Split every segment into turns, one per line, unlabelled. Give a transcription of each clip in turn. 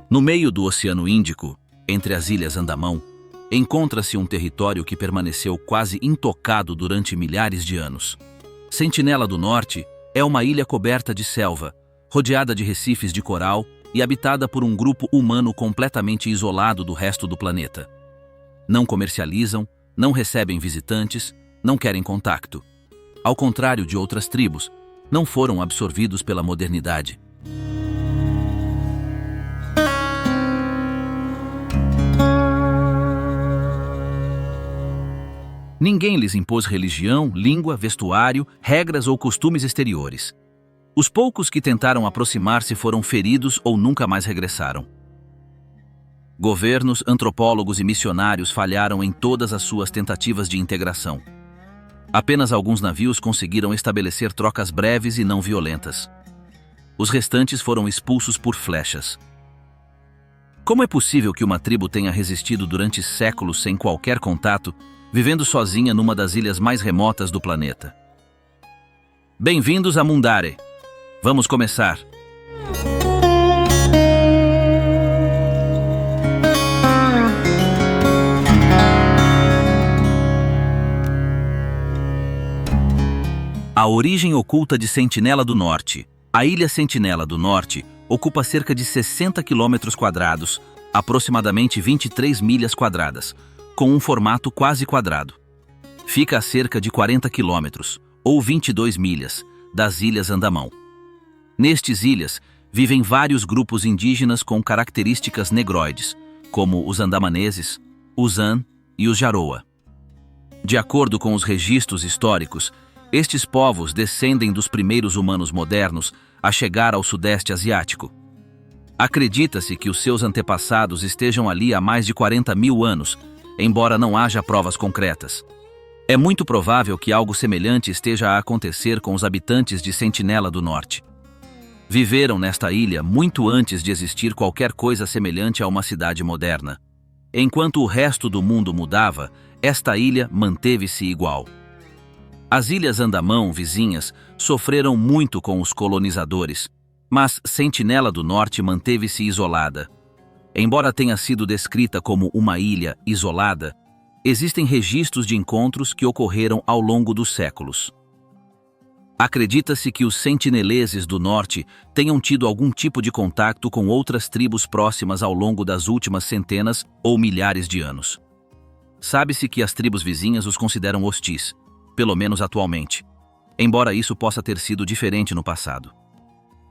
No meio do Oceano Índico, entre as Ilhas Andamão, encontra-se um território que permaneceu quase intocado durante milhares de anos. Sentinela do Norte é uma ilha coberta de selva, rodeada de recifes de coral e habitada por um grupo humano completamente isolado do resto do planeta. Não comercializam, não recebem visitantes, não querem contato. Ao contrário de outras tribos, não foram absorvidos pela modernidade. Ninguém lhes impôs religião, língua, vestuário, regras ou costumes exteriores. Os poucos que tentaram aproximar-se foram feridos ou nunca mais regressaram. Governos, antropólogos e missionários falharam em todas as suas tentativas de integração. Apenas alguns navios conseguiram estabelecer trocas breves e não violentas. Os restantes foram expulsos por flechas. Como é possível que uma tribo tenha resistido durante séculos sem qualquer contato, vivendo sozinha numa das ilhas mais remotas do planeta? Bem-vindos a Mundare. Vamos começar. A origem oculta de Sentinela do Norte. A ilha Sentinela do Norte ocupa cerca de 60 km², aproximadamente 23 milhas quadradas, com um formato quase quadrado. Fica a cerca de 40 quilômetros, ou 22 milhas, das Ilhas Andamão. Nestes ilhas, vivem vários grupos indígenas com características negroides, como os andamaneses, os An e os Jaroa. De acordo com os registros históricos, estes povos descendem dos primeiros humanos modernos a chegar ao Sudeste Asiático. Acredita-se que os seus antepassados estejam ali há mais de 40 mil anos, embora não haja provas concretas. É muito provável que algo semelhante esteja a acontecer com os habitantes de Sentinela do Norte. Viveram nesta ilha muito antes de existir qualquer coisa semelhante a uma cidade moderna. Enquanto o resto do mundo mudava, esta ilha manteve-se igual. As Ilhas Andamão vizinhas sofreram muito com os colonizadores, mas Sentinela do Norte manteve-se isolada. Embora tenha sido descrita como uma ilha isolada, existem registros de encontros que ocorreram ao longo dos séculos. Acredita-se que os sentineleses do norte tenham tido algum tipo de contato com outras tribos próximas ao longo das últimas centenas ou milhares de anos. Sabe-se que as tribos vizinhas os consideram hostis, pelo menos atualmente, embora isso possa ter sido diferente no passado.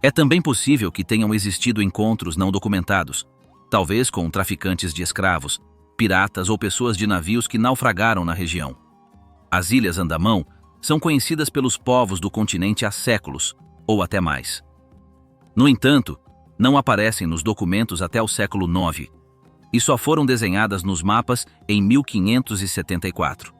É também possível que tenham existido encontros não documentados, talvez com traficantes de escravos, piratas ou pessoas de navios que naufragaram na região. As Ilhas Andamão são conhecidas pelos povos do continente há séculos, ou até mais. No entanto, não aparecem nos documentos até o século IX, e só foram desenhadas nos mapas em 1574.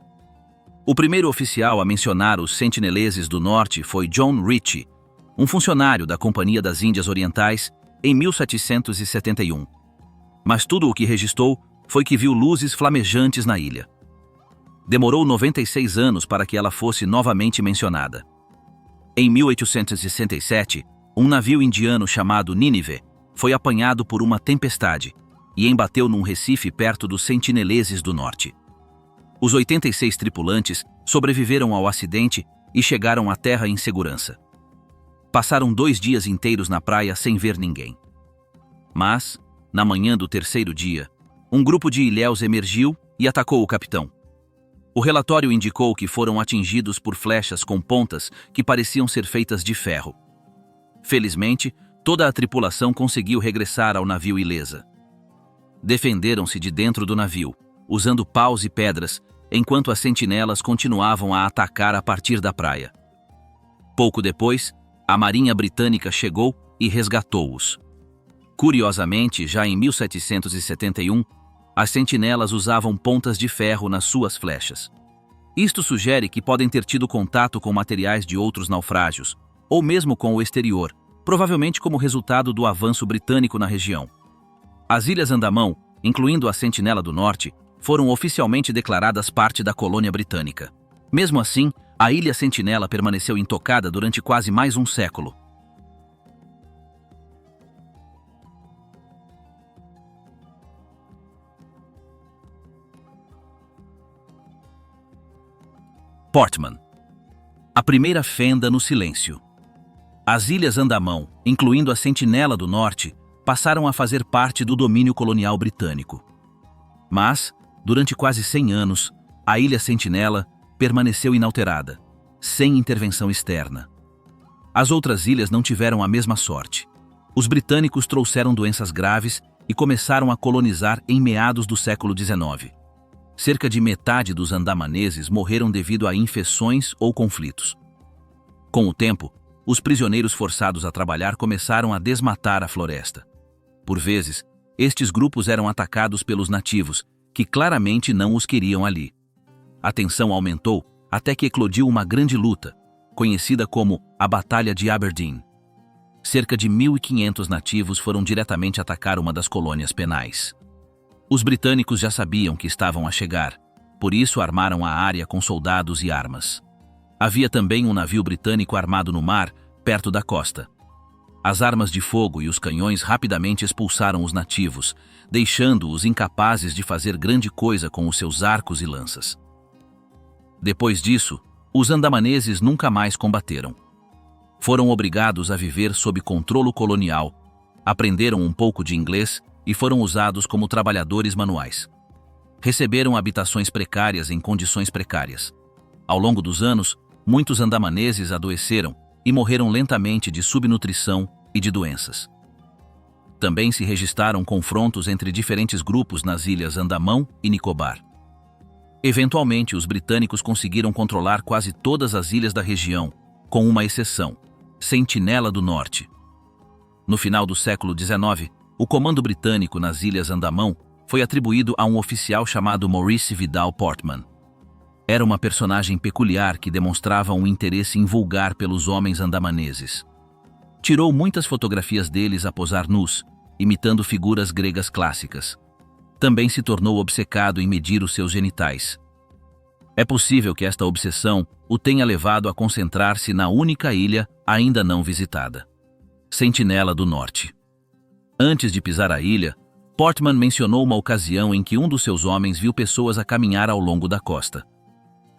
O primeiro oficial a mencionar os sentineleses do norte foi John Ritchie, um funcionário da Companhia das Índias Orientais, em 1771. Mas tudo o que registrou foi que viu luzes flamejantes na ilha. Demorou 96 anos para que ela fosse novamente mencionada. Em 1867, um navio indiano chamado Nínive foi apanhado por uma tempestade e embateu num recife perto dos sentineleses do norte. Os 86 tripulantes sobreviveram ao acidente e chegaram à terra em segurança. Passaram 2 dias inteiros na praia sem ver ninguém. Mas, na manhã do terceiro dia, um grupo de ilhéus emergiu e atacou o capitão. O relatório indicou que foram atingidos por flechas com pontas que pareciam ser feitas de ferro. Felizmente, toda a tripulação conseguiu regressar ao navio ilesa. Defenderam-se de dentro do navio, usando paus e pedras, enquanto as sentinelas continuavam a atacar a partir da praia. Pouco depois, a Marinha Britânica chegou e resgatou-os. Curiosamente, já em 1771, as sentinelas usavam pontas de ferro nas suas flechas. Isto sugere que podem ter tido contato com materiais de outros naufrágios, ou mesmo com o exterior, provavelmente como resultado do avanço britânico na região. As Ilhas Andamão, incluindo a Sentinela do Norte, foram oficialmente declaradas parte da colônia britânica. Mesmo assim, a Ilha Sentinela permaneceu intocada durante quase mais um século. Portman. A primeira fenda no silêncio. As Ilhas Andamão, incluindo a Sentinela do Norte, passaram a fazer parte do domínio colonial britânico. Mas, durante quase 100 anos, a Ilha Sentinela permaneceu inalterada, sem intervenção externa. As outras ilhas não tiveram a mesma sorte. Os britânicos trouxeram doenças graves e começaram a colonizar em meados do século XIX. Cerca de metade dos andamaneses morreram devido a infecções ou conflitos. Com o tempo, os prisioneiros forçados a trabalhar começaram a desmatar a floresta. Por vezes, estes grupos eram atacados pelos nativos, que claramente não os queriam ali. A tensão aumentou até que eclodiu uma grande luta, conhecida como a Batalha de Aberdeen. Cerca de 1.500 nativos foram diretamente atacar uma das colônias penais. Os britânicos já sabiam que estavam a chegar, por isso armaram a área com soldados e armas. Havia também um navio britânico armado no mar, perto da costa. As armas de fogo e os canhões rapidamente expulsaram os nativos, deixando-os incapazes de fazer grande coisa com os seus arcos e lanças. Depois disso, os andamaneses nunca mais combateram. Foram obrigados a viver sob controle colonial, aprenderam um pouco de inglês e foram usados como trabalhadores manuais. Receberam habitações precárias em condições precárias. Ao longo dos anos, muitos andamaneses adoeceram e morreram lentamente de subnutrição e de doenças. Também se registraram confrontos entre diferentes grupos nas ilhas Andamão e Nicobar. Eventualmente, os britânicos conseguiram controlar quase todas as ilhas da região, com uma exceção, Sentinela do Norte. No final do século XIX, o comando britânico nas Ilhas Andamão foi atribuído a um oficial chamado Maurice Vidal Portman. Era uma personagem peculiar que demonstrava um interesse invulgar pelos homens andamaneses. Tirou muitas fotografias deles a posar nus, imitando figuras gregas clássicas. Também se tornou obcecado em medir os seus genitais. É possível que esta obsessão o tenha levado a concentrar-se na única ilha ainda não visitada, Sentinela do Norte. Antes de pisar a ilha, Portman mencionou uma ocasião em que um dos seus homens viu pessoas a caminhar ao longo da costa.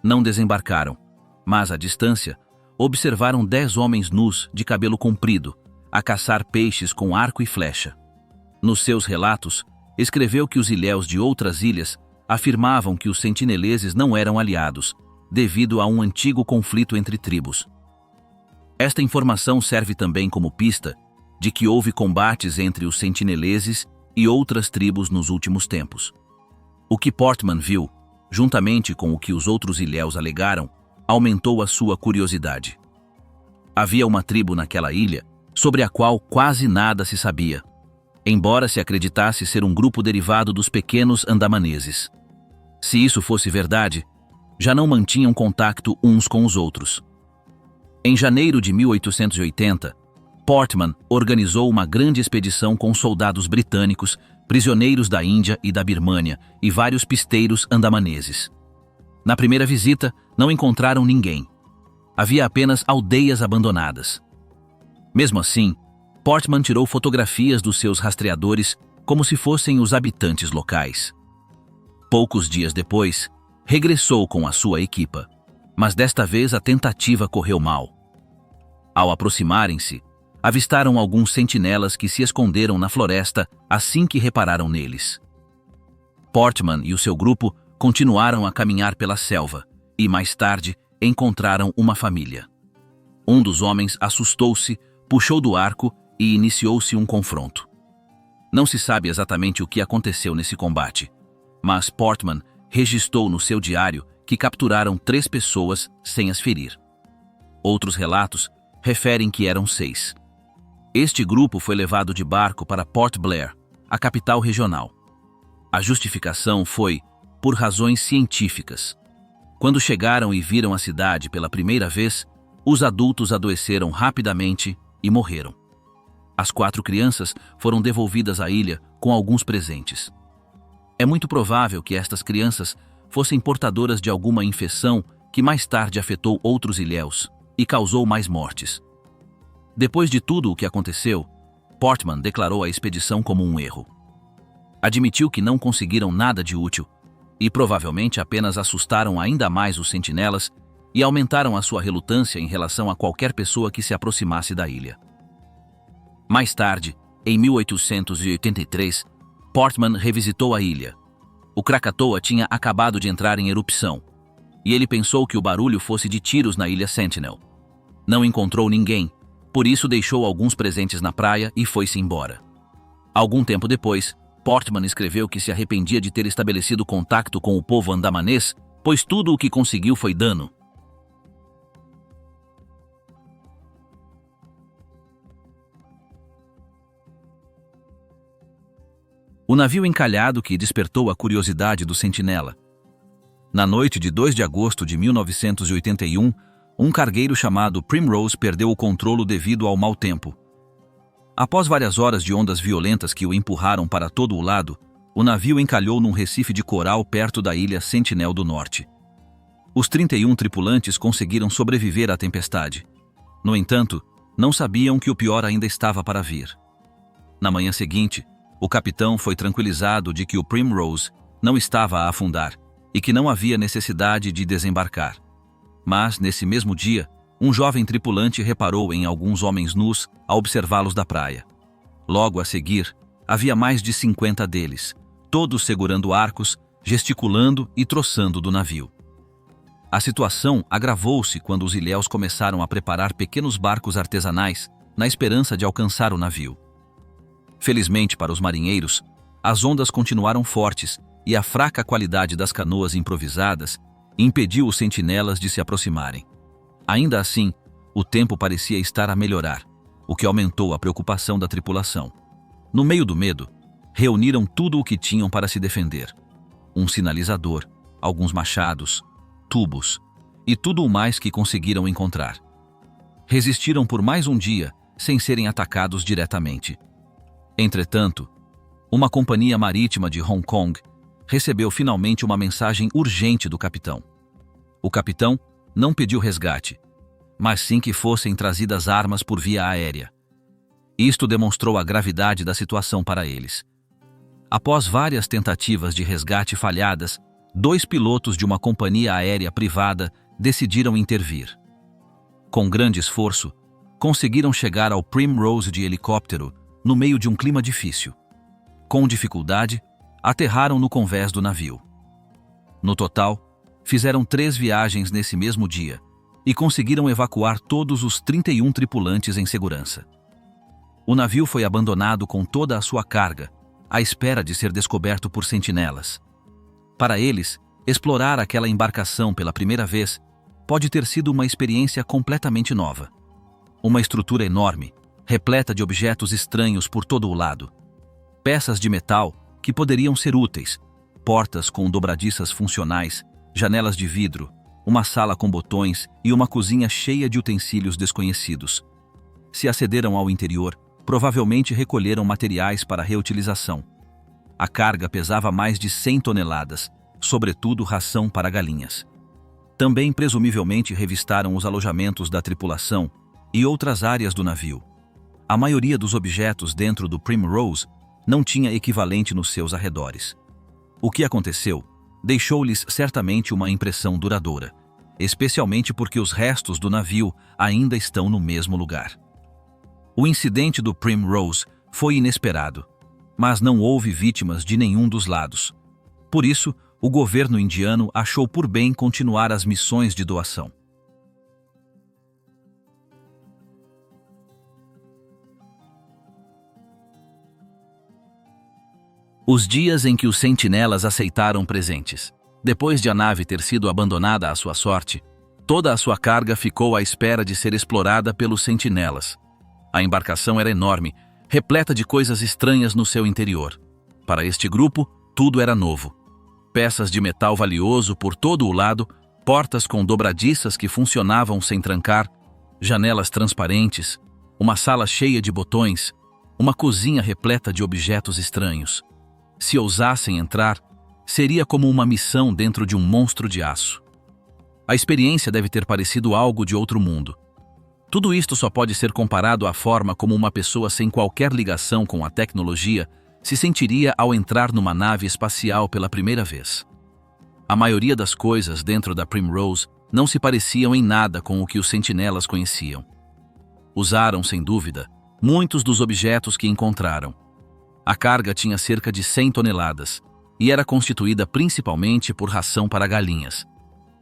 Não desembarcaram, mas, à distância, observaram 10 homens nus de cabelo comprido, a caçar peixes com arco e flecha. Nos seus relatos, escreveu que os ilhéus de outras ilhas afirmavam que os sentineleses não eram aliados, devido a um antigo conflito entre tribos. Esta informação serve também como pista de que houve combates entre os sentineleses e outras tribos nos últimos tempos. O que Portman viu, juntamente com o que os outros ilhéus alegaram, aumentou a sua curiosidade. Havia uma tribo naquela ilha sobre a qual quase nada se sabia, embora se acreditasse ser um grupo derivado dos pequenos andamaneses. Se isso fosse verdade, já não mantinham contato uns com os outros. Em janeiro de 1880, Portman organizou uma grande expedição com soldados britânicos, prisioneiros da Índia e da Birmânia e vários pisteiros andamaneses. Na primeira visita, não encontraram ninguém. Havia apenas aldeias abandonadas. Mesmo assim, Portman tirou fotografias dos seus rastreadores como se fossem os habitantes locais. Poucos dias depois, regressou com a sua equipa, mas desta vez a tentativa correu mal. Ao aproximarem-se, avistaram alguns sentinelas que se esconderam na floresta assim que repararam neles. Portman e o seu grupo continuaram a caminhar pela selva e, mais tarde, encontraram uma família. Um dos homens assustou-se, puxou do arco e iniciou-se um confronto. Não se sabe exatamente o que aconteceu nesse combate, mas Portman registrou no seu diário que capturaram 3 pessoas sem as ferir. Outros relatos referem que eram 6. Este grupo foi levado de barco para Port Blair, a capital regional. A justificação foi por razões científicas. Quando chegaram e viram a cidade pela primeira vez, os adultos adoeceram rapidamente e morreram. As 4 crianças foram devolvidas à ilha com alguns presentes. É muito provável que estas crianças fossem portadoras de alguma infecção que mais tarde afetou outros ilhéus e causou mais mortes. Depois de tudo o que aconteceu, Portman declarou a expedição como um erro. Admitiu que não conseguiram nada de útil e provavelmente apenas assustaram ainda mais os sentinelas e aumentaram a sua relutância em relação a qualquer pessoa que se aproximasse da ilha. Mais tarde, em 1883, Portman revisitou a ilha. O Krakatoa tinha acabado de entrar em erupção, e ele pensou que o barulho fosse de tiros na ilha Sentinel. Não encontrou ninguém, por isso deixou alguns presentes na praia e foi-se embora. Algum tempo depois, Portman escreveu que se arrependia de ter estabelecido contato com o povo andamanês, pois tudo o que conseguiu foi dano. O navio encalhado que despertou a curiosidade do sentinela. Na noite de 2 de agosto de 1981, um cargueiro chamado Primrose perdeu o controle devido ao mau tempo. Após várias horas de ondas violentas que o empurraram para todo o lado, o navio encalhou num recife de coral perto da ilha Sentinel do Norte. Os 31 tripulantes conseguiram sobreviver à tempestade. No entanto, não sabiam que o pior ainda estava para vir. Na manhã seguinte, o capitão foi tranquilizado de que o Primrose não estava a afundar e que não havia necessidade de desembarcar. Mas, nesse mesmo dia, um jovem tripulante reparou em alguns homens nus a observá-los da praia. Logo a seguir, havia mais de 50 deles, todos segurando arcos, gesticulando e troçando do navio. A situação agravou-se quando os ilhéus começaram a preparar pequenos barcos artesanais na esperança de alcançar o navio. Felizmente para os marinheiros, as ondas continuaram fortes e a fraca qualidade das canoas improvisadas impediu os sentinelas de se aproximarem. Ainda assim, o tempo parecia estar a melhorar, o que aumentou a preocupação da tripulação. No meio do medo, reuniram tudo o que tinham para se defender. Um sinalizador, alguns machados, tubos e tudo o mais que conseguiram encontrar. Resistiram por mais um dia sem serem atacados diretamente. Entretanto, uma companhia marítima de Hong Kong recebeu finalmente uma mensagem urgente do capitão. O capitão não pediu resgate, mas sim que fossem trazidas armas por via aérea. Isto demonstrou a gravidade da situação para eles. Após várias tentativas de resgate falhadas, 2 pilotos de uma companhia aérea privada decidiram intervir. Com grande esforço, conseguiram chegar ao Primrose de helicóptero no meio de um clima difícil. Com dificuldade, aterraram no convés do navio. No total, fizeram 3 viagens nesse mesmo dia e conseguiram evacuar todos os 31 tripulantes em segurança. O navio foi abandonado com toda a sua carga, à espera de ser descoberto por sentinelas. Para eles, explorar aquela embarcação pela primeira vez pode ter sido uma experiência completamente nova. Uma estrutura enorme, repleta de objetos estranhos por todo o lado. Peças de metal que poderiam ser úteis, portas com dobradiças funcionais, janelas de vidro, uma sala com botões e uma cozinha cheia de utensílios desconhecidos. Se acederam ao interior, provavelmente recolheram materiais para reutilização. A carga pesava mais de 100 toneladas, sobretudo ração para galinhas. Também presumivelmente revistaram os alojamentos da tripulação e outras áreas do navio. A maioria dos objetos dentro do Primrose não tinha equivalente nos seus arredores. O que aconteceu deixou-lhes certamente uma impressão duradoura, especialmente porque os restos do navio ainda estão no mesmo lugar. O incidente do Primrose foi inesperado, mas não houve vítimas de nenhum dos lados. Por isso, o governo indiano achou por bem continuar as missões de doação. Os dias em que os sentinelas aceitaram presentes. Depois de a nave ter sido abandonada à sua sorte, toda a sua carga ficou à espera de ser explorada pelos sentinelas. A embarcação era enorme, repleta de coisas estranhas no seu interior. Para este grupo, tudo era novo. Peças de metal valioso por todo o lado, portas com dobradiças que funcionavam sem trancar, janelas transparentes, uma sala cheia de botões, uma cozinha repleta de objetos estranhos. Se ousassem entrar, seria como uma missão dentro de um monstro de aço. A experiência deve ter parecido algo de outro mundo. Tudo isto só pode ser comparado à forma como uma pessoa sem qualquer ligação com a tecnologia se sentiria ao entrar numa nave espacial pela primeira vez. A maioria das coisas dentro da Primrose não se pareciam em nada com o que os sentinelas conheciam. Usaram, sem dúvida, muitos dos objetos que encontraram. A carga tinha cerca de 100 toneladas e era constituída principalmente por ração para galinhas.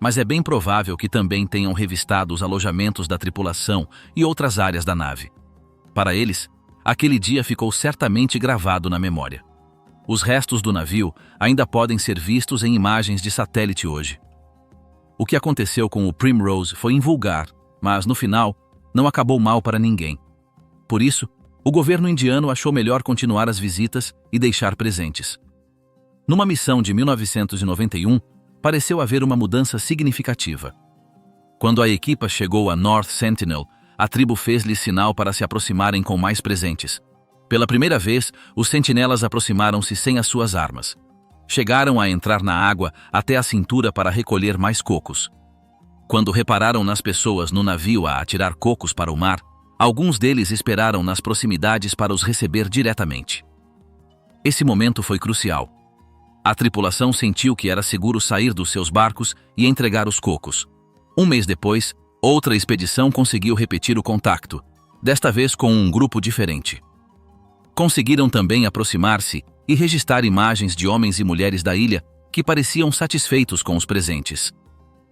Mas é bem provável que também tenham revistado os alojamentos da tripulação e outras áreas da nave. Para eles, aquele dia ficou certamente gravado na memória. Os restos do navio ainda podem ser vistos em imagens de satélite hoje. O que aconteceu com o Primrose foi invulgar, mas no final não acabou mal para ninguém. Por isso, o governo indiano achou melhor continuar as visitas e deixar presentes. Numa missão de 1991, pareceu haver uma mudança significativa. Quando a equipa chegou a North Sentinel, a tribo fez-lhe sinal para se aproximarem com mais presentes. Pela primeira vez, os sentinelas aproximaram-se sem as suas armas. Chegaram a entrar na água até a cintura para recolher mais cocos. Quando repararam nas pessoas no navio a atirar cocos para o mar, alguns deles esperaram nas proximidades para os receber diretamente. Esse momento foi crucial. A tripulação sentiu que era seguro sair dos seus barcos e entregar os cocos. Um mês depois, outra expedição conseguiu repetir o contacto, desta vez com um grupo diferente. Conseguiram também aproximar-se e registrar imagens de homens e mulheres da ilha que pareciam satisfeitos com os presentes.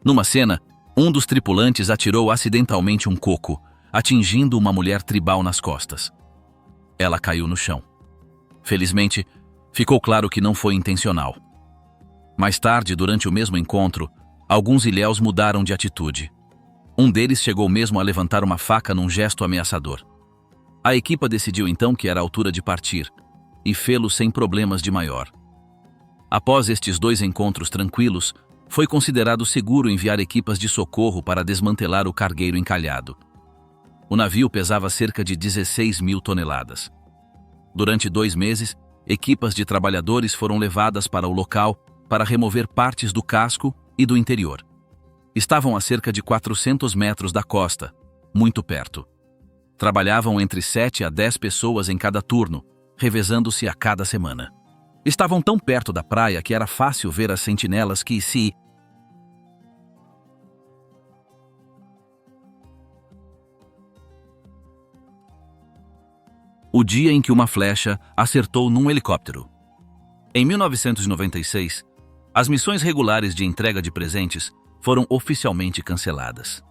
Numa cena, um dos tripulantes atirou acidentalmente um coco, atingindo uma mulher tribal nas costas. Ela caiu no chão. Felizmente, ficou claro que não foi intencional. Mais tarde, durante o mesmo encontro, alguns ilhéus mudaram de atitude. Um deles chegou mesmo a levantar uma faca num gesto ameaçador. A equipa decidiu então que era a altura de partir, e fê-lo sem problemas de maior. Após estes 2 encontros tranquilos, foi considerado seguro enviar equipas de socorro para desmantelar o cargueiro encalhado. O navio pesava cerca de 16.000 toneladas. Durante 2 meses, equipas de trabalhadores foram levadas para o local para remover partes do casco e do interior. Estavam a cerca de 400 metros da costa, muito perto. Trabalhavam entre 7 a 10 pessoas em cada turno, revezando-se a cada semana. Estavam tão perto da praia que era fácil ver as sentinelas que se... O dia em que uma flecha acertou num helicóptero. Em 1996, as missões regulares de entrega de presentes foram oficialmente canceladas.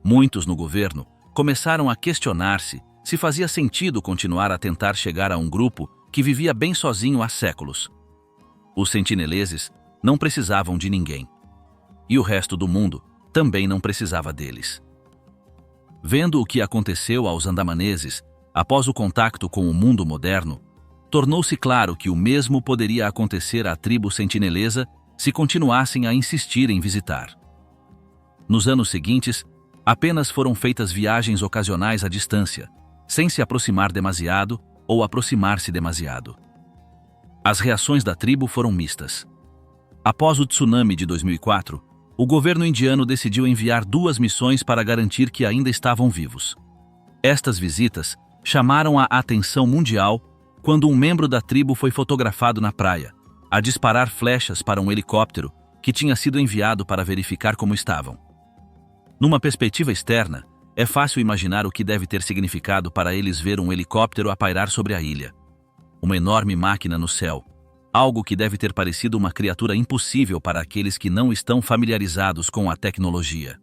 Muitos no governo começaram a questionar-se se fazia sentido continuar a tentar chegar a um grupo que vivia bem sozinho há séculos. Os sentineleses não precisavam de ninguém. E o resto do mundo também não precisava deles. Vendo o que aconteceu aos andamaneses após o contacto com o mundo moderno, tornou-se claro que o mesmo poderia acontecer à tribo sentinelesa se continuassem a insistir em visitar. Nos anos seguintes, apenas foram feitas viagens ocasionais à distância, sem se aproximar demasiado ou aproximar-se demasiado. As reações da tribo foram mistas. Após o tsunami de 2004, o governo indiano decidiu enviar 2 missões para garantir que ainda estavam vivos. Estas visitas chamaram a atenção mundial quando um membro da tribo foi fotografado na praia, a disparar flechas para um helicóptero que tinha sido enviado para verificar como estavam. Numa perspectiva externa, é fácil imaginar o que deve ter significado para eles ver um helicóptero a pairar sobre a ilha. Uma enorme máquina no céu, algo que deve ter parecido uma criatura impossível para aqueles que não estão familiarizados com a tecnologia.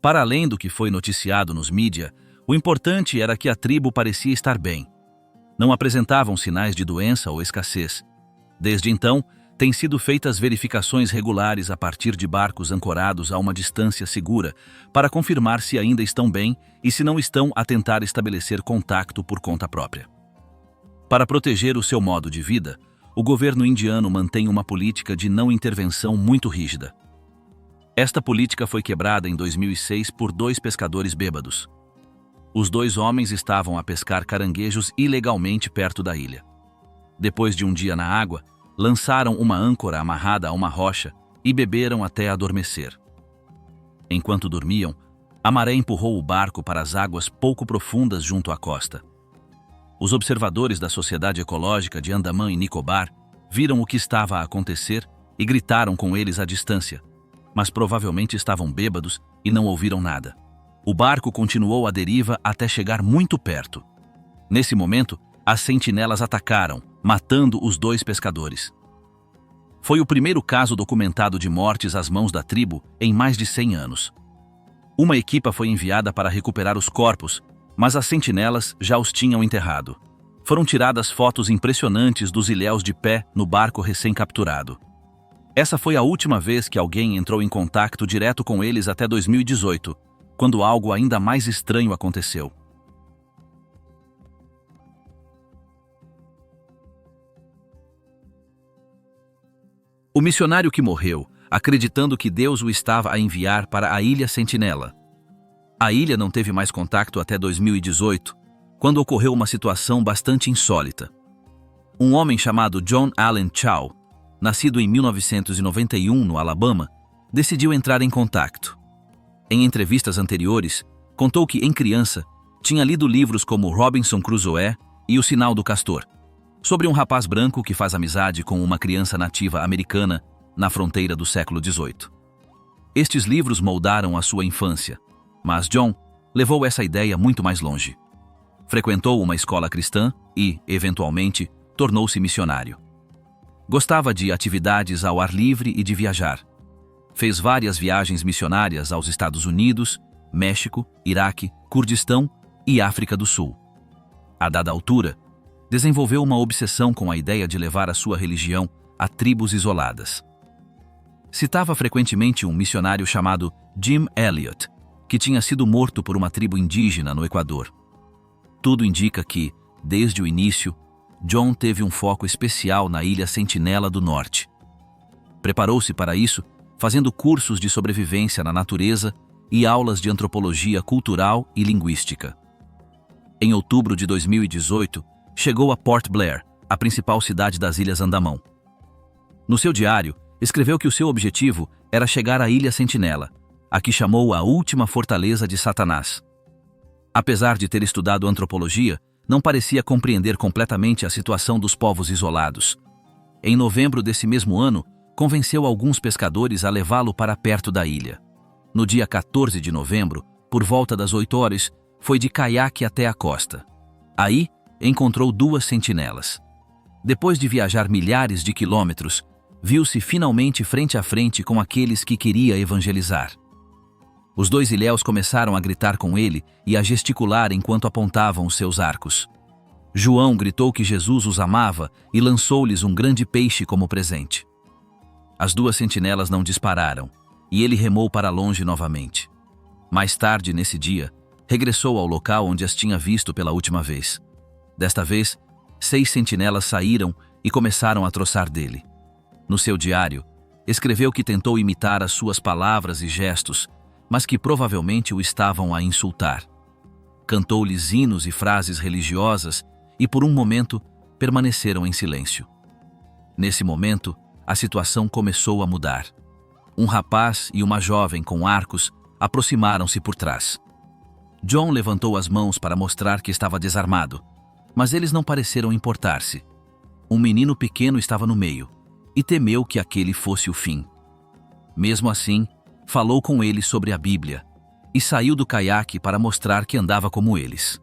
Para além do que foi noticiado nos mídia, o importante era que a tribo parecia estar bem. Não apresentavam sinais de doença ou escassez. Desde então, têm sido feitas verificações regulares a partir de barcos ancorados a uma distância segura para confirmar se ainda estão bem e se não estão a tentar estabelecer contato por conta própria. Para proteger o seu modo de vida, o governo indiano mantém uma política de não intervenção muito rígida. Esta política foi quebrada em 2006 por 2 pescadores bêbados. Os 2 homens estavam a pescar caranguejos ilegalmente perto da ilha. Depois de um dia na água, lançaram uma âncora amarrada a uma rocha e beberam até adormecer. Enquanto dormiam, a maré empurrou o barco para as águas pouco profundas junto à costa. Os observadores da Sociedade Ecológica de Andaman e Nicobar viram o que estava a acontecer e gritaram com eles à distância, mas provavelmente estavam bêbados e não ouviram nada. O barco continuou à deriva até chegar muito perto. Nesse momento, as sentinelas atacaram, matando os 2 pescadores. Foi o primeiro caso documentado de mortes às mãos da tribo em mais de 100 anos. Uma equipa foi enviada para recuperar os corpos, mas as sentinelas já os tinham enterrado. Foram tiradas fotos impressionantes dos ilhéus de pé no barco recém-capturado. Essa foi a última vez que alguém entrou em contato direto com eles até 2018, quando algo ainda mais estranho aconteceu. O missionário que morreu, acreditando que Deus o estava a enviar para a Ilha Sentinela. A ilha não teve mais contato até 2018, quando ocorreu uma situação bastante insólita. Um homem chamado John Allen Chau, nascido em 1991 no Alabama, decidiu entrar em contato. Em entrevistas anteriores, contou que, em criança, tinha lido livros como Robinson Crusoe e O Sinal do Castor, sobre um rapaz branco que faz amizade com uma criança nativa americana na fronteira do século XVIII. Estes livros moldaram a sua infância, mas John levou essa ideia muito mais longe. Frequentou uma escola cristã e, eventualmente, tornou-se missionário. Gostava de atividades ao ar livre e de viajar. Fez várias viagens missionárias aos Estados Unidos, México, Iraque, Kurdistão e África do Sul. A dada altura, desenvolveu uma obsessão com a ideia de levar a sua religião a tribos isoladas. Citava frequentemente um missionário chamado Jim Elliot, que tinha sido morto por uma tribo indígena no Equador. Tudo indica que, desde o início, John teve um foco especial na Ilha Sentinela do Norte. Preparou-se para isso, fazendo cursos de sobrevivência na natureza e aulas de antropologia cultural e linguística. Em outubro de 2018, chegou a Port Blair, a principal cidade das Ilhas Andamão. No seu diário, escreveu que o seu objetivo era chegar à Ilha Sentinela, a que chamou a última fortaleza de Satanás. Apesar de ter estudado antropologia, não parecia compreender completamente a situação dos povos isolados. Em novembro desse mesmo ano, convenceu alguns pescadores a levá-lo para perto da ilha. No dia 14 de novembro, por volta das 8 horas, foi de caiaque até a costa. Aí, encontrou 2 sentinelas. Depois de viajar milhares de quilômetros, viu-se finalmente frente a frente com aqueles que queria evangelizar. Os 2 ilhéus começaram a gritar com ele e a gesticular enquanto apontavam os seus arcos. João gritou que Jesus os amava e lançou-lhes um grande peixe como presente. As 2 sentinelas não dispararam, e ele remou para longe novamente. Mais tarde, nesse dia, regressou ao local onde as tinha visto pela última vez. Desta vez, 6 sentinelas saíram e começaram a troçar dele. No seu diário, escreveu que tentou imitar as suas palavras e gestos, mas que provavelmente o estavam a insultar. Cantou-lhes hinos e frases religiosas e, por um momento, permaneceram em silêncio. Nesse momento, a situação começou a mudar. Um rapaz e uma jovem com arcos aproximaram-se por trás. John levantou as mãos para mostrar que estava desarmado, mas eles não pareceram importar-se. Um menino pequeno estava no meio e temeu que aquele fosse o fim. Mesmo assim, falou com eles sobre a Bíblia e saiu do caiaque para mostrar que andava como eles.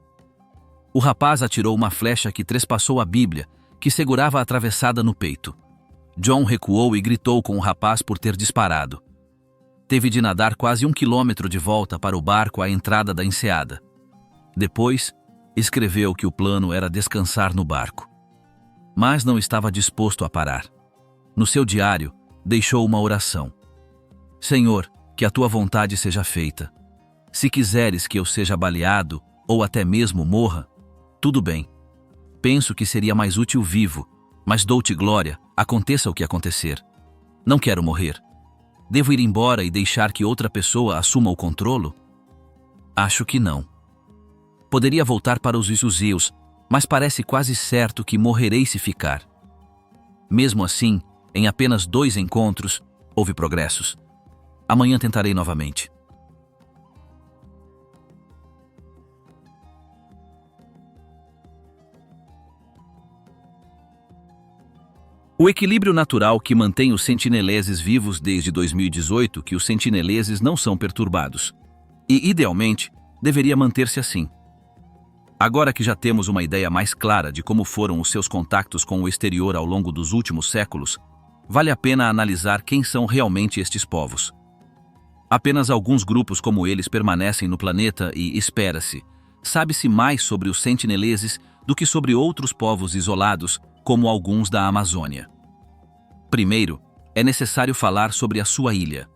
O rapaz atirou uma flecha que trespassou a Bíblia, que segurava atravessada no peito. John recuou e gritou com o rapaz por ter disparado. Teve de nadar quase 1 quilômetro de volta para o barco à entrada da enseada. Depois, escreveu que o plano era descansar no barco. Mas não estava disposto a parar. No seu diário, deixou uma oração. Senhor, que a tua vontade seja feita. Se quiseres que eu seja baleado ou até mesmo morra, tudo bem. Penso que seria mais útil vivo, mas dou-te glória, aconteça o que acontecer. Não quero morrer. Devo ir embora e deixar que outra pessoa assuma o controlo? Acho que não. Poderia voltar para os Isuzeus, mas parece quase certo que morrerei se ficar. Mesmo assim, em apenas 2 encontros, houve progressos. Amanhã tentarei novamente. O equilíbrio natural que mantém os sentineleses vivos desde 2018 que os sentineleses não são perturbados. E, idealmente, deveria manter-se assim. Agora que já temos uma ideia mais clara de como foram os seus contactos com o exterior ao longo dos últimos séculos, vale a pena analisar quem são realmente estes povos. Apenas alguns grupos como eles permanecem no planeta e, espera-se, sabe-se mais sobre os sentineleses do que sobre outros povos isolados, como alguns da Amazônia. Primeiro, é necessário falar sobre a sua ilha.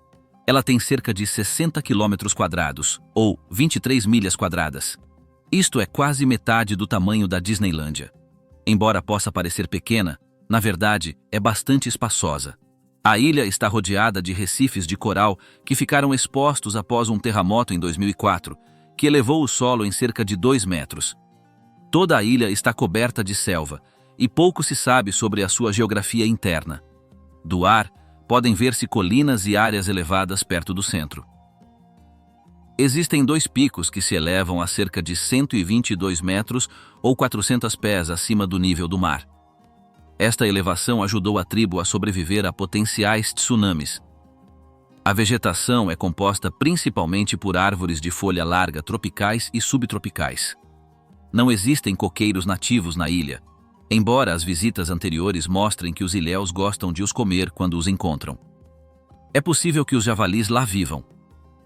Ela tem cerca de 60 quilômetros quadrados, ou 23 milhas quadradas. Isto é quase metade do tamanho da Disneylândia. Embora possa parecer pequena, na verdade, é bastante espaçosa. A ilha está rodeada de recifes de coral que ficaram expostos após um terremoto em 2004, que elevou o solo em cerca de 2 metros. Toda a ilha está coberta de selva, e pouco se sabe sobre a sua geografia interna. Do ar, podem ver-se colinas e áreas elevadas perto do centro. Existem 2 picos que se elevam a cerca de 122 metros ou 400 pés acima do nível do mar. Esta elevação ajudou a tribo a sobreviver a potenciais tsunamis. A vegetação é composta principalmente por árvores de folha larga tropicais e subtropicais. Não existem coqueiros nativos na ilha, embora as visitas anteriores mostrem que os ilhéus gostam de os comer quando os encontram. É possível que os javalis lá vivam.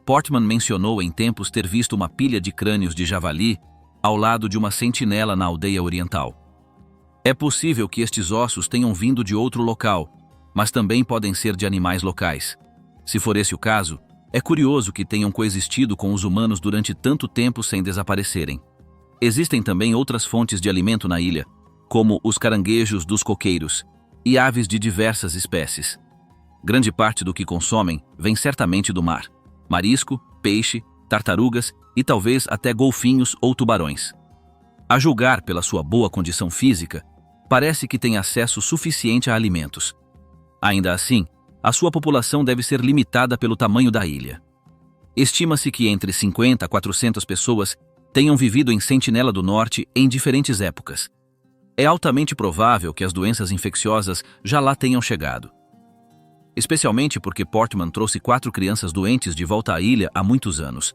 Portman mencionou em tempos ter visto uma pilha de crânios de javali ao lado de uma sentinela na aldeia oriental. É possível que estes ossos tenham vindo de outro local, mas também podem ser de animais locais. Se for esse o caso, é curioso que tenham coexistido com os humanos durante tanto tempo sem desaparecerem. Existem também outras fontes de alimento na ilha, como os caranguejos dos coqueiros e aves de diversas espécies. Grande parte do que consomem vem certamente do mar: marisco, peixe, tartarugas e talvez até golfinhos ou tubarões. A julgar pela sua boa condição física, parece que tem acesso suficiente a alimentos. Ainda assim, a sua população deve ser limitada pelo tamanho da ilha. Estima-se que entre 50 a 400 pessoas tenham vivido em Sentinela do Norte em diferentes épocas. É altamente provável que as doenças infecciosas já lá tenham chegado. Especialmente porque Portman trouxe 4 crianças doentes de volta à ilha há muitos anos.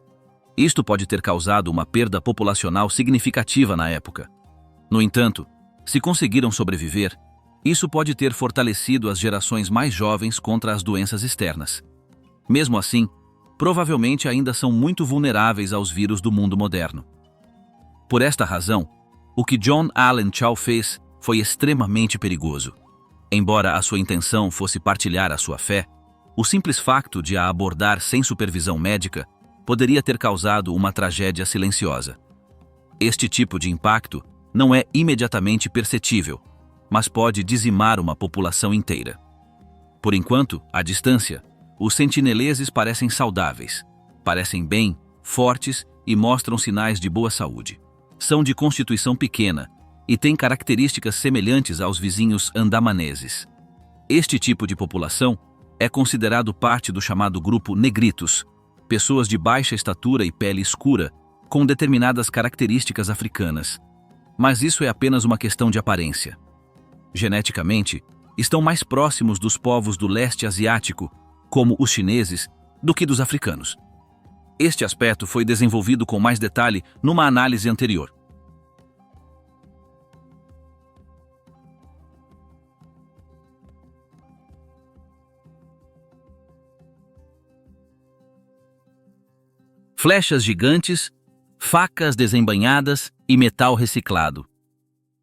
Isto pode ter causado uma perda populacional significativa na época. No entanto, se conseguiram sobreviver, isso pode ter fortalecido as gerações mais jovens contra as doenças externas. Mesmo assim, provavelmente ainda são muito vulneráveis aos vírus do mundo moderno. Por esta razão, o que John Allen Chau fez foi extremamente perigoso. Embora a sua intenção fosse partilhar a sua fé, o simples facto de a abordar sem supervisão médica poderia ter causado uma tragédia silenciosa. Este tipo de impacto não é imediatamente perceptível, mas pode dizimar uma população inteira. Por enquanto, à distância, os sentineleses parecem saudáveis, parecem bem, fortes e mostram sinais de boa saúde. São de constituição pequena e têm características semelhantes aos vizinhos andamaneses. Este tipo de população é considerado parte do chamado grupo negritos, pessoas de baixa estatura e pele escura, com determinadas características africanas. Mas isso é apenas uma questão de aparência. Geneticamente, estão mais próximos dos povos do leste asiático, como os chineses, do que dos africanos. Este aspecto foi desenvolvido com mais detalhe numa análise anterior. Flechas gigantes, facas desembainhadas e metal reciclado.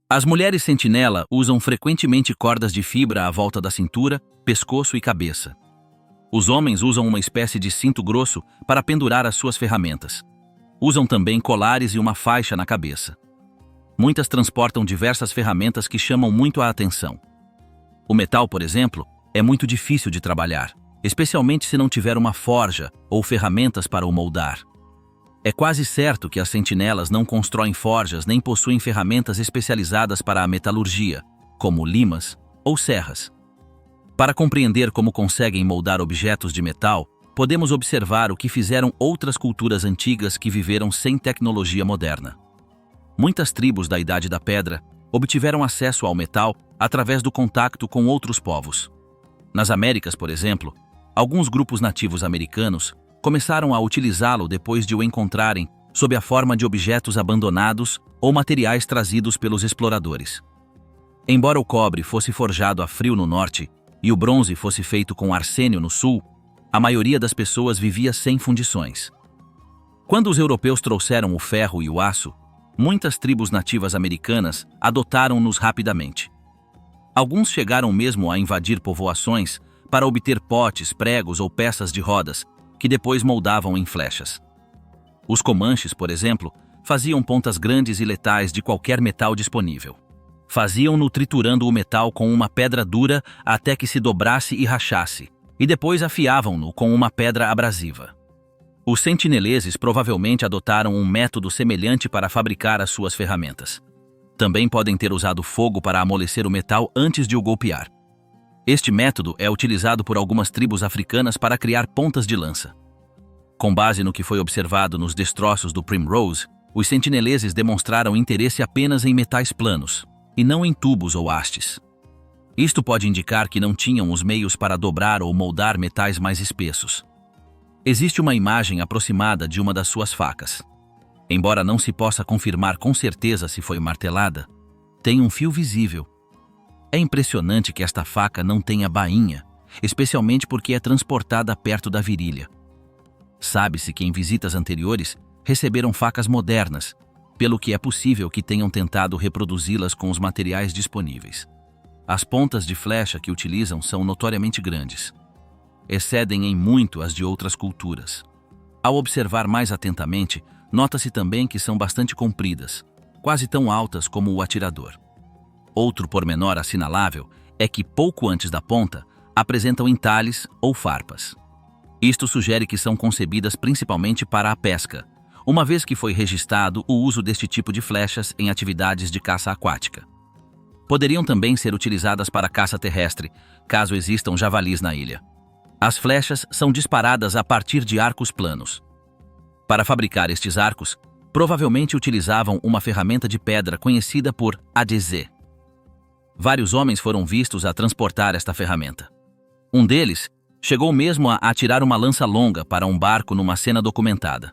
As mulheres sentinela usam frequentemente cordas de fibra à volta da cintura, pescoço e cabeça. Os homens usam uma espécie de cinto grosso para pendurar as suas ferramentas. Usam também colares e uma faixa na cabeça. Muitas transportam diversas ferramentas que chamam muito a atenção. O metal, por exemplo, é muito difícil de trabalhar, especialmente se não tiver uma forja ou ferramentas para o moldar. É quase certo que as sentinelas não constroem forjas nem possuem ferramentas especializadas para a metalurgia, como limas ou serras. Para compreender como conseguem moldar objetos de metal, podemos observar o que fizeram outras culturas antigas que viveram sem tecnologia moderna. Muitas tribos da Idade da Pedra, obtiveram acesso ao metal através do contato com outros povos. Nas Américas, por exemplo, alguns grupos nativos americanos começaram a utilizá-lo depois de o encontrarem sob a forma de objetos abandonados ou materiais trazidos pelos exploradores. Embora o cobre fosse forjado a frio no norte e o bronze fosse feito com arsênio no sul, a maioria das pessoas vivia sem fundições. Quando os europeus trouxeram o ferro e o aço, muitas tribos nativas americanas adotaram-nos rapidamente. Alguns chegaram mesmo a invadir povoações para obter potes, pregos ou peças de rodas, que depois moldavam em flechas. Os comanches, por exemplo, faziam pontas grandes e letais de qualquer metal disponível. Faziam-no triturando o metal com uma pedra dura até que se dobrasse e rachasse, e depois afiavam-no com uma pedra abrasiva. Os sentineleses provavelmente adotaram um método semelhante para fabricar as suas ferramentas. Também podem ter usado fogo para amolecer o metal antes de o golpear. Este método é utilizado por algumas tribos africanas para criar pontas de lança. Com base no que foi observado nos destroços do Primrose, os sentineleses demonstraram interesse apenas em metais planos, e não em tubos ou hastes. Isto pode indicar que não tinham os meios para dobrar ou moldar metais mais espessos. Existe uma imagem aproximada de uma das suas facas. Embora não se possa confirmar com certeza se foi martelada, tem um fio visível. É impressionante que esta faca não tenha bainha, especialmente porque é transportada perto da virilha. Sabe-se que em visitas anteriores receberam facas modernas, pelo que é possível que tenham tentado reproduzi-las com os materiais disponíveis. As pontas de flecha que utilizam são notoriamente grandes. Excedem em muito as de outras culturas. Ao observar mais atentamente, nota-se também que são bastante compridas, quase tão altas como o atirador. Outro pormenor assinalável é que, pouco antes da ponta, apresentam entalhes ou farpas. Isto sugere que são concebidas principalmente para a pesca, uma vez que foi registrado o uso deste tipo de flechas em atividades de caça aquática. Poderiam também ser utilizadas para caça terrestre, caso existam javalis na ilha. As flechas são disparadas a partir de arcos planos. Para fabricar estes arcos, provavelmente utilizavam uma ferramenta de pedra conhecida por adze. Vários homens foram vistos a transportar esta ferramenta. Um deles chegou mesmo a atirar uma lança longa para um barco numa cena documentada.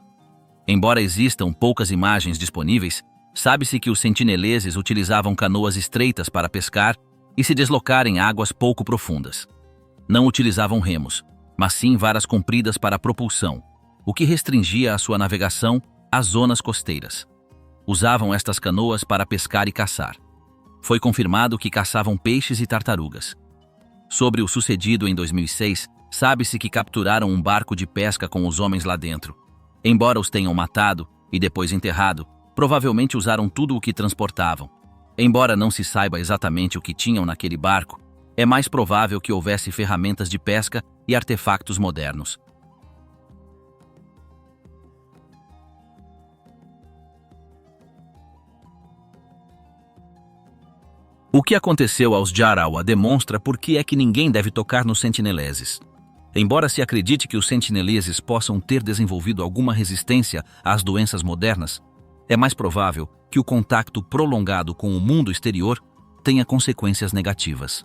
Embora existam poucas imagens disponíveis, sabe-se que os sentineleses utilizavam canoas estreitas para pescar e se deslocar em águas pouco profundas. Não utilizavam remos, mas sim varas compridas para propulsão, o que restringia a sua navegação às zonas costeiras. Usavam estas canoas para pescar e caçar. Foi confirmado que caçavam peixes e tartarugas. Sobre o sucedido em 2006, sabe-se que capturaram um barco de pesca com os homens lá dentro. Embora os tenham matado e depois enterrado, provavelmente usaram tudo o que transportavam. Embora não se saiba exatamente o que tinham naquele barco, é mais provável que houvesse ferramentas de pesca e artefactos modernos. O que aconteceu aos Jarawa demonstra por que é que ninguém deve tocar nos sentineleses. Embora se acredite que os sentineleses possam ter desenvolvido alguma resistência às doenças modernas, é mais provável que o contato prolongado com o mundo exterior tenha consequências negativas.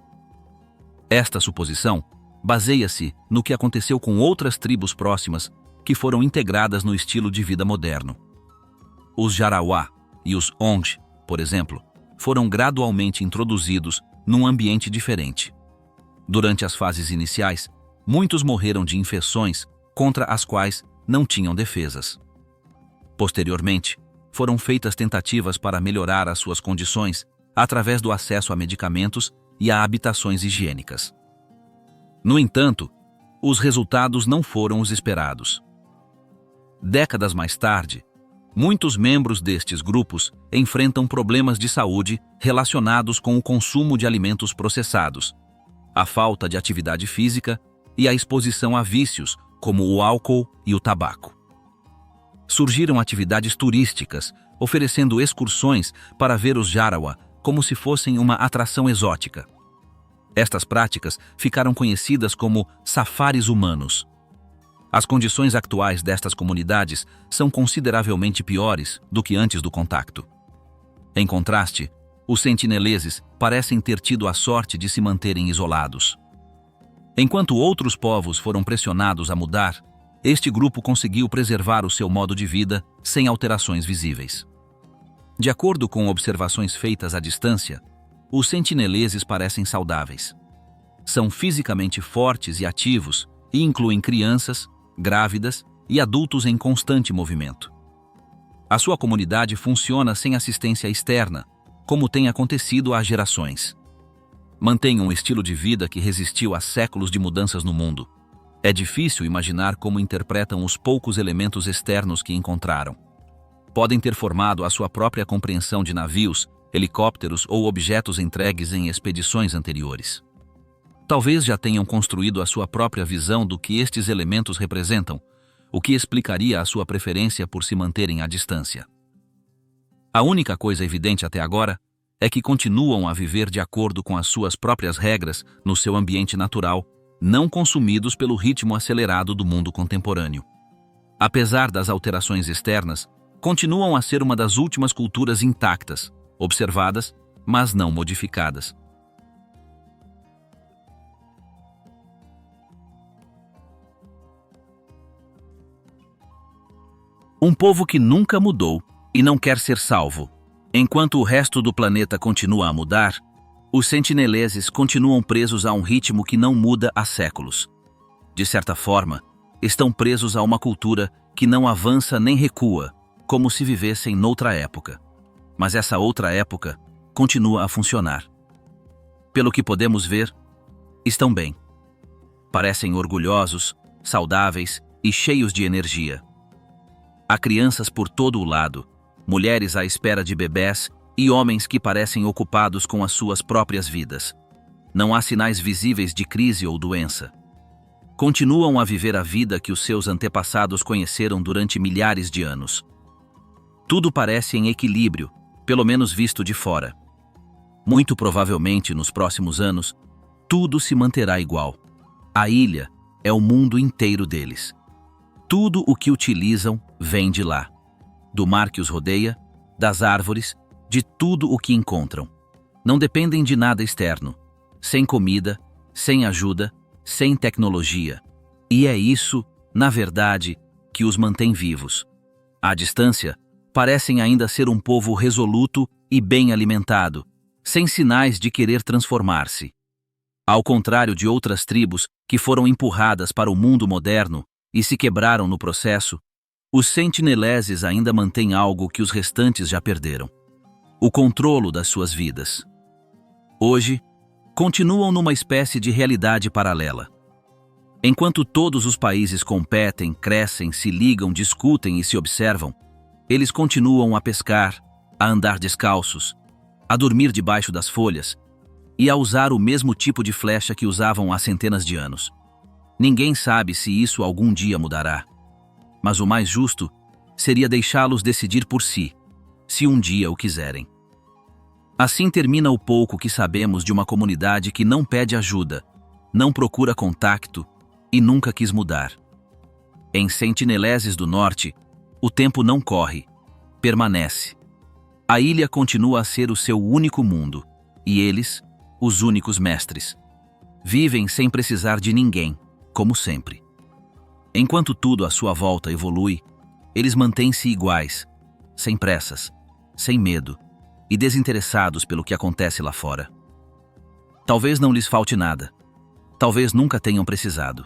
Esta suposição baseia-se no que aconteceu com outras tribos próximas que foram integradas no estilo de vida moderno. Os Jarawa e os Ong, por exemplo, foram gradualmente introduzidos num ambiente diferente. Durante as fases iniciais, muitos morreram de infecções contra as quais não tinham defesas. Posteriormente, foram feitas tentativas para melhorar as suas condições através do acesso a medicamentos e a habitações higiênicas. No entanto, os resultados não foram os esperados. Décadas mais tarde, muitos membros destes grupos enfrentam problemas de saúde relacionados com o consumo de alimentos processados, a falta de atividade física e a exposição a vícios, como o álcool e o tabaco. Surgiram atividades turísticas, oferecendo excursões para ver os Jarawa como se fossem uma atração exótica. Estas práticas ficaram conhecidas como safaris humanos. As condições atuais destas comunidades são consideravelmente piores do que antes do contacto. Em contraste, Os sentineleses parecem ter tido a sorte de se manterem isolados. Enquanto outros povos foram pressionados a mudar, este grupo conseguiu preservar o seu modo de vida sem alterações visíveis. De acordo com observações feitas à distância, os sentineleses parecem saudáveis. São fisicamente fortes e ativos e incluem crianças, grávidas e adultos em constante movimento. A sua comunidade funciona sem assistência externa, como tem acontecido há gerações. Mantém um estilo de vida que resistiu a séculos de mudanças no mundo. É difícil imaginar como interpretam os poucos elementos externos que encontraram. Podem ter formado a sua própria compreensão de navios, helicópteros ou objetos entregues em expedições anteriores. Talvez já tenham construído a sua própria visão do que estes elementos representam, o que explicaria a sua preferência por se manterem à distância. A única coisa evidente até agora é que continuam a viver de acordo com as suas próprias regras no seu ambiente natural, não consumidos pelo ritmo acelerado do mundo contemporâneo. Apesar das alterações externas, continuam a ser uma das últimas culturas intactas, observadas, mas não modificadas. Um povo que nunca mudou e não quer ser salvo. Enquanto o resto do planeta continua a mudar, os sentineleses continuam presos a um ritmo que não muda há séculos. De certa forma, estão presos a uma cultura que não avança nem recua, como se vivessem noutra época. Mas essa outra época continua a funcionar. Pelo que podemos ver, estão bem. Parecem orgulhosos, saudáveis e cheios de energia. Há crianças por todo o lado, mulheres à espera de bebés e homens que parecem ocupados com as suas próprias vidas. Não há sinais visíveis de crise ou doença. Continuam a viver a vida que os seus antepassados conheceram durante milhares de anos. Tudo parece em equilíbrio, pelo menos visto de fora. Muito provavelmente, nos próximos anos, tudo se manterá igual. A ilha é o mundo inteiro deles. Tudo o que utilizam vem de lá. Do mar que os rodeia, das árvores, de tudo o que encontram. Não dependem de nada externo. Sem comida, sem ajuda, sem tecnologia. E é isso, na verdade, que os mantém vivos. À distância, parecem ainda ser um povo resoluto e bem alimentado, sem sinais de querer transformar-se. Ao contrário de outras tribos que foram empurradas para o mundo moderno e se quebraram no processo, os sentineleses ainda mantêm algo que os restantes já perderam: o controle das suas vidas. Hoje, continuam numa espécie de realidade paralela. Enquanto todos os países competem, crescem, se ligam, discutem e se observam, eles continuam a pescar, a andar descalços, a dormir debaixo das folhas e a usar o mesmo tipo de flecha que usavam há centenas de anos. Ninguém sabe se isso algum dia mudará. Mas o mais justo seria deixá-los decidir por si, se um dia o quiserem. Assim termina o pouco que sabemos de uma comunidade que não pede ajuda, não procura contato e nunca quis mudar. Em Sentineleses do Norte, o tempo não corre, permanece. A ilha continua a ser o seu único mundo, e eles, os únicos mestres. Vivem sem precisar de ninguém, como sempre. Enquanto tudo à sua volta evolui, eles mantêm-se iguais, sem pressas, sem medo e desinteressados pelo que acontece lá fora. Talvez não lhes falte nada. Talvez nunca tenham precisado.